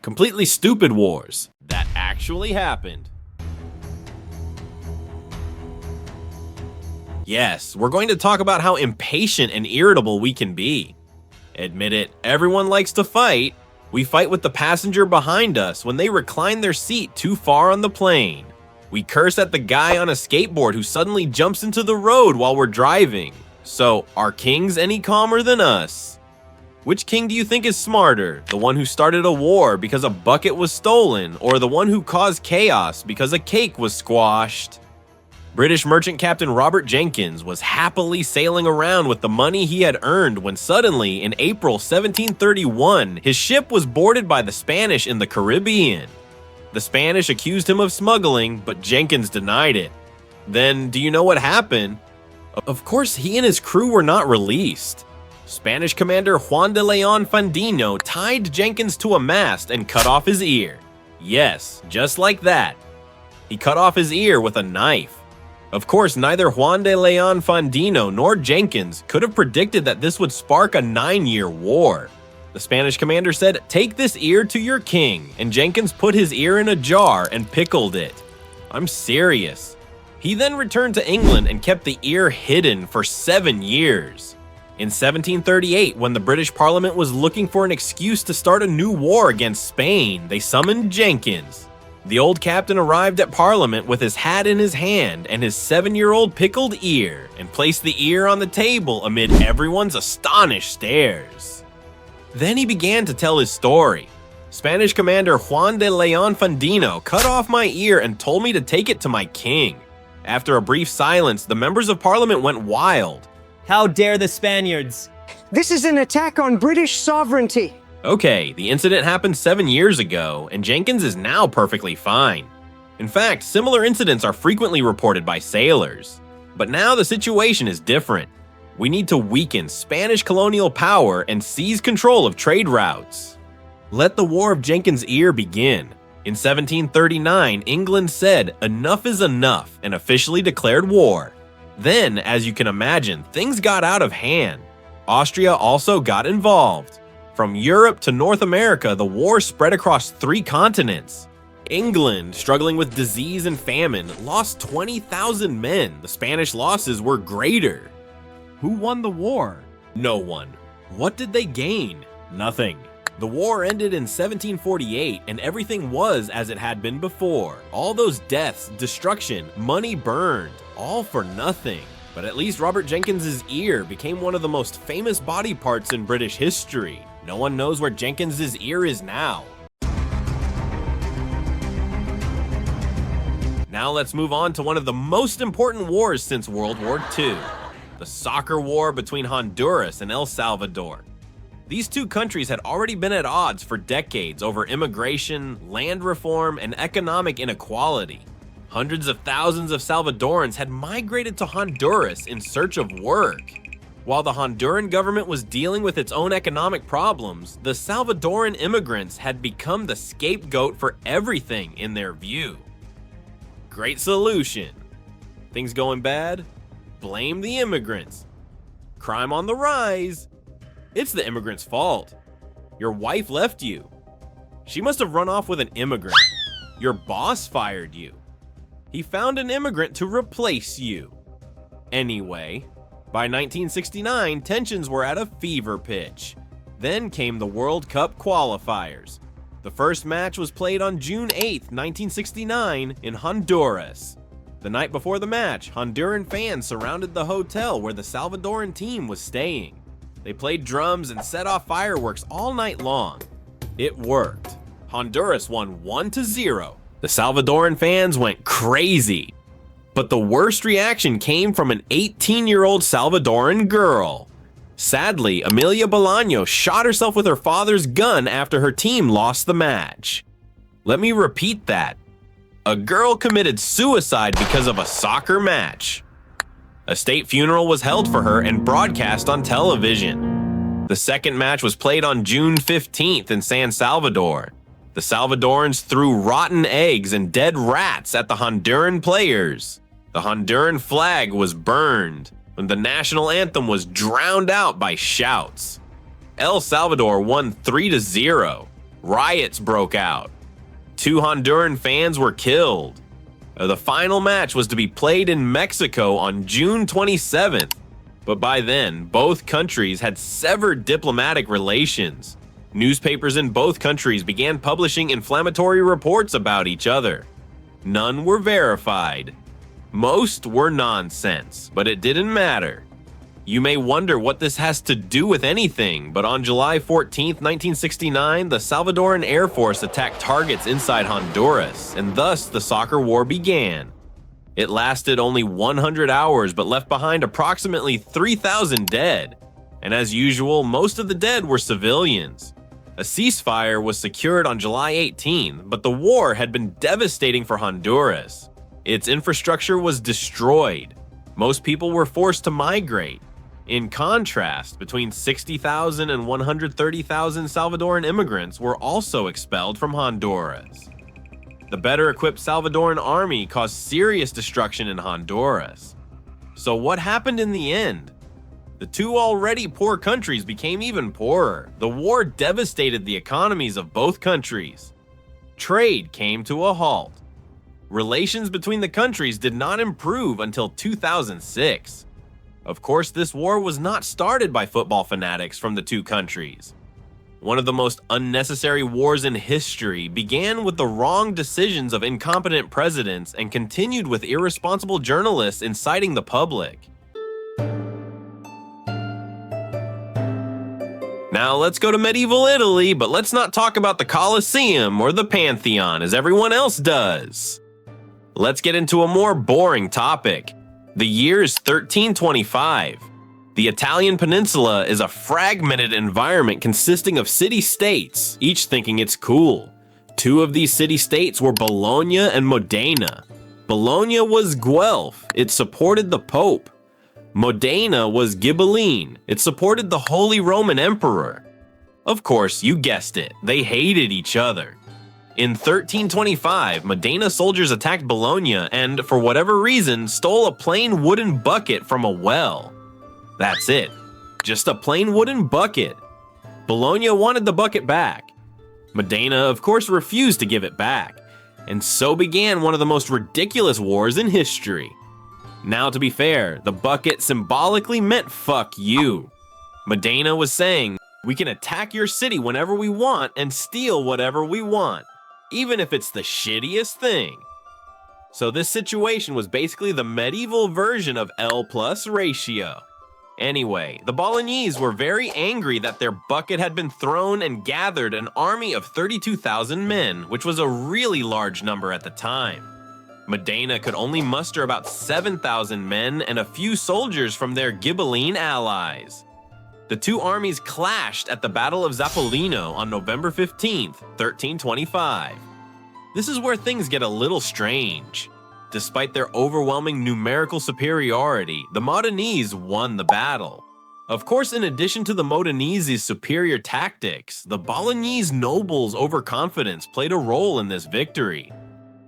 completely stupid wars that actually happened. Yes, we're going to talk about how impatient and irritable we can be. Admit it, everyone likes to fight. We fight with the passenger behind us when they recline their seat too far on the plane. We curse at the guy on a skateboard who suddenly jumps into the road while we're driving. So, are kings any calmer than us? Which king do you think is smarter? The one who started a war because a bucket was stolen, or the one who caused chaos because a cake was squashed? British merchant captain Robert Jenkins was happily sailing around with the money he had earned when suddenly, in April 1731, his ship was boarded by the Spanish in the Caribbean. The Spanish accused him of smuggling, but Jenkins denied it. Then, do you know what happened? Of course, he and his crew were not released. Spanish commander Juan de Leon Fandino tied Jenkins to a mast and cut off his ear. Yes, just like that. He cut off his ear with a knife. Of course, neither Juan de Leon Fandino nor Jenkins could have predicted that this would spark a 9-year war. The Spanish commander said, "Take this ear to your king," and Jenkins put his ear in a jar and pickled it. I'm serious. He then returned to England and kept the ear hidden for 7 years. In 1738, when the British Parliament was looking for an excuse to start a new war against Spain, they summoned Jenkins. The old captain arrived at Parliament with his hat in his hand and his 7-year-old pickled ear, and placed the ear on the table amid everyone's astonished stares. Then he began to tell his story. Spanish commander Juan de Leon Fandino cut off my ear and told me to take it to my king. After a brief silence, the members of Parliament went wild. How dare the Spaniards? This is an attack on British sovereignty. Okay, the incident happened 7 years ago, and Jenkins is now perfectly fine. In fact, similar incidents are frequently reported by sailors. But now the situation is different. We need to weaken Spanish colonial power and seize control of trade routes. Let the War of Jenkins Ear begin. In 1739, England said, "Enough is enough," and officially declared war. Then, as you can imagine, things got out of hand. Austria also got involved. From Europe to North America, the war spread across 3 continents. England, struggling with disease and famine, lost 20,000 men. The Spanish losses were greater. Who won the war? No one. What did they gain? Nothing. The war ended in 1748, and everything was as it had been before. All those deaths, destruction, money burned, all for nothing. But at least Robert Jenkins' ear became one of the most famous body parts in British history. No one knows where Jenkins' ear is now. Now let's move on to one of the most important wars since World War II, the soccer war between Honduras and El Salvador. These 2 countries had already been at odds for decades over immigration, land reform, and economic inequality. Hundreds of thousands of Salvadorans had migrated to Honduras in search of work. While the Honduran government was dealing with its own economic problems, the Salvadoran immigrants had become the scapegoat for everything in their view. Great solution. Things going bad? Blame the immigrants. Crime on the rise? It's the immigrant's fault. Your wife left you. She must have run off with an immigrant. Your boss fired you. He found an immigrant to replace you. Anyway, by 1969, tensions were at a fever pitch. Then came the World Cup qualifiers. The first match was played on June 8, 1969, in Honduras. The night before the match, Honduran fans surrounded the hotel where the Salvadoran team was staying. They played drums and set off fireworks all night long. It worked. Honduras won 1-0. The Salvadoran fans went crazy. But the worst reaction came from an 18-year-old Salvadoran girl. Sadly, Amelia Bolaño shot herself with her father's gun after her team lost the match. Let me repeat that. A girl committed suicide because of a soccer match. A state funeral was held for her and broadcast on television. The second match was played on June 15th in San Salvador. The Salvadorans threw rotten eggs and dead rats at the Honduran players. The Honduran flag was burned, and the national anthem was drowned out by shouts. El Salvador won 3-0. Riots broke out. 2 Honduran fans were killed. The final match was to be played in Mexico on June 27th, but by then, both countries had severed diplomatic relations. Newspapers in both countries began publishing inflammatory reports about each other. None were verified. Most were nonsense, but it didn't matter. You may wonder what this has to do with anything, but on July 14, 1969, the Salvadoran Air Force attacked targets inside Honduras, and thus the soccer war began. It lasted only 100 hours but left behind approximately 3,000 dead. And as usual, most of the dead were civilians. A ceasefire was secured on July 18, but the war had been devastating for Honduras. Its infrastructure was destroyed. Most people were forced to migrate. In contrast, between 60,000 and 130,000 Salvadoran immigrants were also expelled from Honduras. The better-equipped Salvadoran army caused serious destruction in Honduras. So what happened in the end? The two already poor countries became even poorer. The war devastated the economies of both countries. Trade came to a halt. Relations between the countries did not improve until 2006. Of course, this war was not started by football fanatics from the two countries. One of the most unnecessary wars in history began with the wrong decisions of incompetent presidents and continued with irresponsible journalists inciting the public. Now let's go to medieval Italy, but let's not talk about the Colosseum or the Pantheon as everyone else does. Let's get into a more boring topic. The year is 1325. The Italian peninsula is a fragmented environment consisting of city-states, each thinking it's cool. 2 of these city-states were Bologna and Modena. Bologna was Guelph, it supported the Pope. Modena was Ghibelline, it supported the Holy Roman Emperor. Of course, you guessed it, they hated each other. In 1325, Modena soldiers attacked Bologna and, for whatever reason, stole a plain wooden bucket from a well. That's it. Just a plain wooden bucket. Bologna wanted the bucket back. Modena, of course, refused to give it back. And so began one of the most ridiculous wars in history. Now, to be fair, the bucket symbolically meant fuck you. Modena was saying, we can attack your city whenever we want and steal whatever we want, even if it's the shittiest thing. So this situation was basically the medieval version of L plus ratio. Anyway, the Bolognese were very angry that their bucket had been thrown and gathered an army of 32,000 men, which was a really large number at the time. Modena could only muster about 7,000 men and a few soldiers from their Ghibelline allies. The two armies clashed at the Battle of Zapolino on November 15th, 1325. This is where things get a little strange. Despite their overwhelming numerical superiority, the Modenese won the battle. Of course, in addition to the Modenese's superior tactics, the Bolognese nobles' overconfidence played a role in this victory.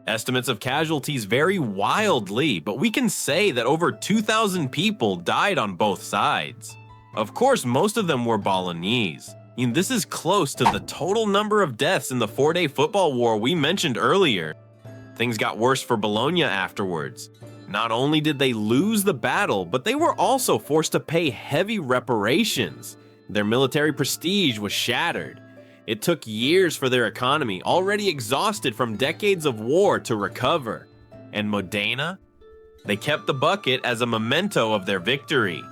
Estimates of casualties vary wildly, but we can say that over 2,000 people died on both sides. Of course, most of them were Bolognese. This is close to the total number of deaths in the 4-day football war we mentioned earlier. Things got worse for Bologna afterwards. Not only did they lose the battle, but they were also forced to pay heavy reparations. Their military prestige was shattered. It took years for their economy, already exhausted from decades of war, to recover. And Modena? They kept the bucket as a memento of their victory.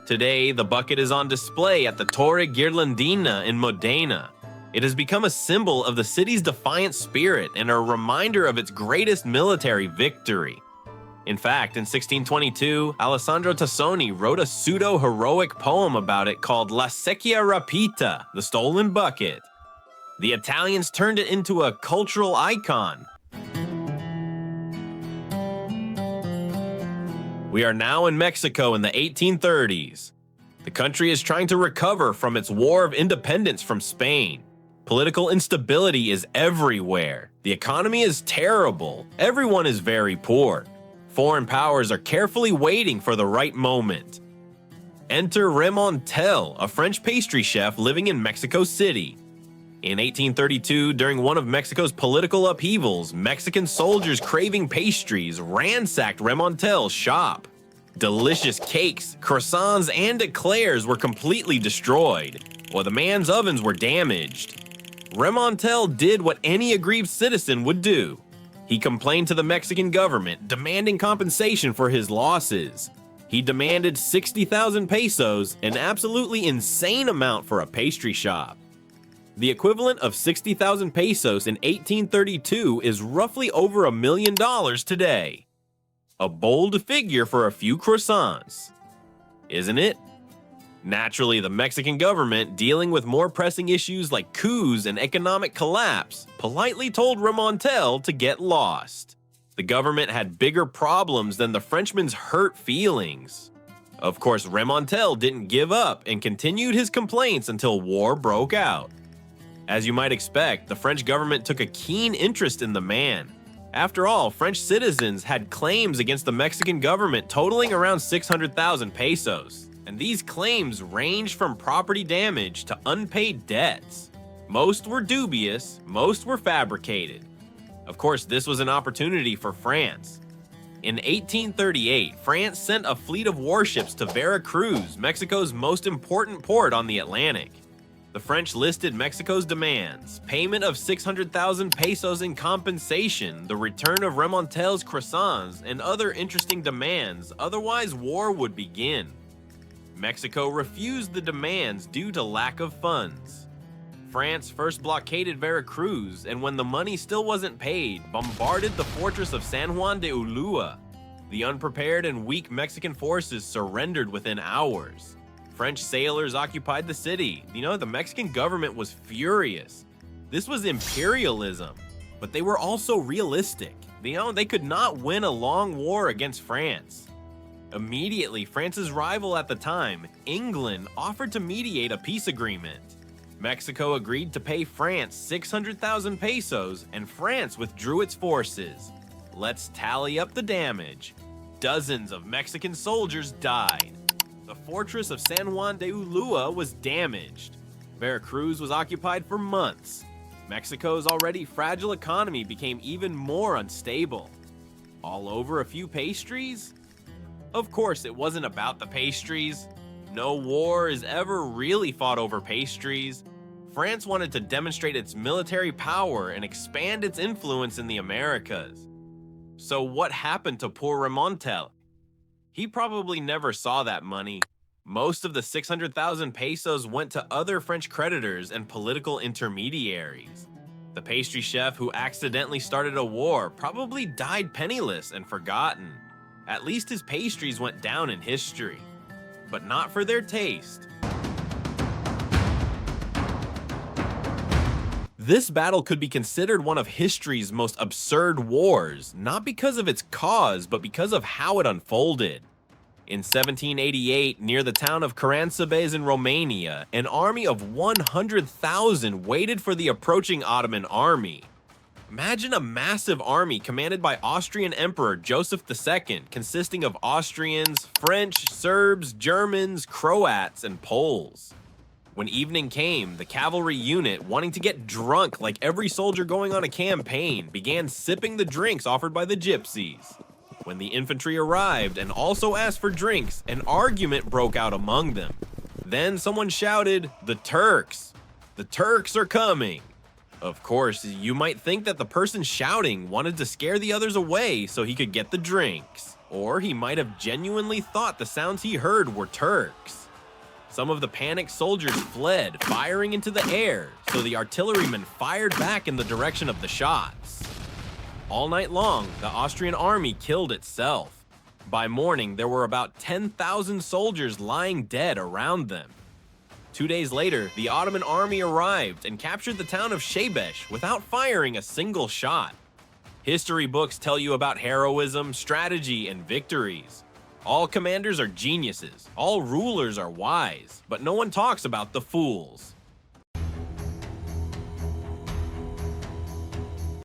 Today, the bucket is on display at the Torre Ghirlandina in Modena. It has become a symbol of the city's defiant spirit and a reminder of its greatest military victory. In fact, in 1622, Alessandro Tassoni wrote a pseudo-heroic poem about it called La Secchia Rapita, the stolen bucket. The Italians turned it into a cultural icon. We are now in Mexico in the 1830s. The country is trying to recover from its war of independence from Spain. Political instability is everywhere. The economy is terrible. Everyone is very poor. Foreign powers are carefully waiting for the right moment. Enter Raymond Tell, a French pastry chef living in Mexico City. In 1832, during one of Mexico's political upheavals, Mexican soldiers craving pastries ransacked Remontel's shop. Delicious cakes, croissants, and eclairs were completely destroyed, while the man's ovens were damaged. Remontel did what any aggrieved citizen would do. He complained to the Mexican government, demanding compensation for his losses. He demanded 60,000 pesos, an absolutely insane amount for a pastry shop. The equivalent of 60,000 pesos in 1832 is roughly over $1 million today. A bold figure for a few croissants, isn't it? Naturally, the Mexican government, dealing with more pressing issues like coups and economic collapse, politely told Remontel to get lost. The government had bigger problems than the Frenchman's hurt feelings. Of course, Remontel didn't give up and continued his complaints until war broke out. As you might expect, the French government took a keen interest in the man. After all, French citizens had claims against the Mexican government totaling around 600,000 pesos, and these claims ranged from property damage to unpaid debts. Most were dubious, most were fabricated. Of course, this was an opportunity for France. In 1838, France sent a fleet of warships to Veracruz, Mexico's most important port on the Atlantic. The French listed Mexico's demands: payment of 600,000 pesos in compensation, the return of Remontel's croissants, and other interesting demands, otherwise war would begin. Mexico refused the demands due to lack of funds. France first blockaded Veracruz, and when the money still wasn't paid, bombarded the fortress of San Juan de Ulua. The unprepared and weak Mexican forces surrendered within hours. French sailors occupied the city. The Mexican government was furious. This was imperialism, but they were also realistic. They could not win a long war against France. Immediately, France's rival at the time, England, offered to mediate a peace agreement. Mexico agreed to pay France 600,000 pesos, and France withdrew its forces. Let's tally up the damage. Dozens of Mexican soldiers died. The fortress of San Juan de Ulua was damaged. Veracruz was occupied for months. Mexico's already fragile economy became even more unstable. All over a few pastries? Of course, it wasn't about the pastries. No war is ever really fought over pastries. France wanted to demonstrate its military power and expand its influence in the Americas. So what happened to poor Remontel? He probably never saw that money. Most of the 600,000 pesos went to other French creditors and political intermediaries. The pastry chef who accidentally started a war probably died penniless and forgotten. At least his pastries went down in history. But not for their taste. This battle could be considered one of history's most absurd wars, not because of its cause, but because of how it unfolded. In 1788, near the town of Sebes in Romania, an army of 100,000 waited for the approaching Ottoman army. Imagine a massive army commanded by Austrian Emperor Joseph II, consisting of Austrians, French, Serbs, Germans, Croats, and Poles. When evening came, the cavalry unit, wanting to get drunk like every soldier going on a campaign, began sipping the drinks offered by the gypsies. When the infantry arrived and also asked for drinks, an argument broke out among them. Then someone shouted, "The Turks! The Turks are coming!" Of course, you might think that the person shouting wanted to scare the others away so he could get the drinks. Or he might have genuinely thought the sounds he heard were Turks. Some of the panicked soldiers fled, firing into the air, so the artillerymen fired back in the direction of the shots. All night long, the Austrian army killed itself. By morning, there were about 10,000 soldiers lying dead around them. 2 days later, the Ottoman army arrived and captured the town of Sebes without firing a single shot. History books tell you about heroism, strategy, and victories. All commanders are geniuses, all rulers are wise, but no one talks about the fools.